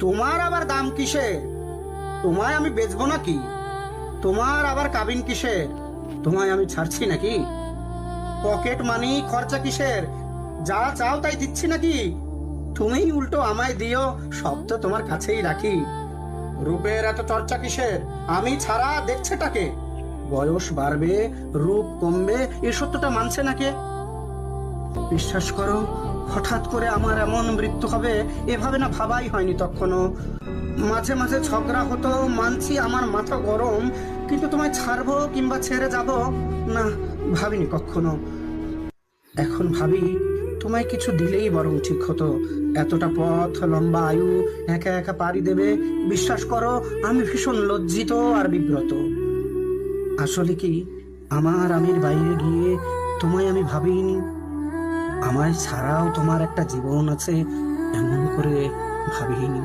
তোমার আবার দাম কিসে? তোমায় আমি বেচবো নাকি? তোমার আবার কাবিন কিসের? তোমায় আমি ছাড়ছি নাকি? পকেট মানি খরচা কিসের? যা চাও তাই দিচ্ছি নাকি? তুমিই উল্টো আমায় দিও, সব তো তোমার কাছেই রাখি। রূপের এত চর্চা কিসের? আমি ছাড়া দেখছেটাকে? বয়স বাড়বে, রূপ কমবে, এ সত্যটা মানছে নাকি? বিশ্বাস করো, হঠাৎ করে আমার এমন মৃত্যু হবে এভাবে না ভাবাই হয়নি তখনও। মাঝে মাঝে ঝগড়া হতো, মানছি আমার মাথা গরম, কিন্তু তোমায় ছাড়বো কিংবা ছেড়ে যাব না, ভাবিনি কখনো। এখন ভাবি, তোমায় কিছু দিলেই বরং ঠিক হতো। এতটা পথ, লম্বা আয়ু একা একা পাড়ি দেবে, বিশ্বাস করো আমি ভীষণ লজ্জিত আর বিব্রত। আসলে কি, আমার আমির বাইরে গিয়ে তোমায় আমি ভাবিনি। আমায় ছাড়াও তোমার একটা জীবন আছে, এমন করে ভাবিনি।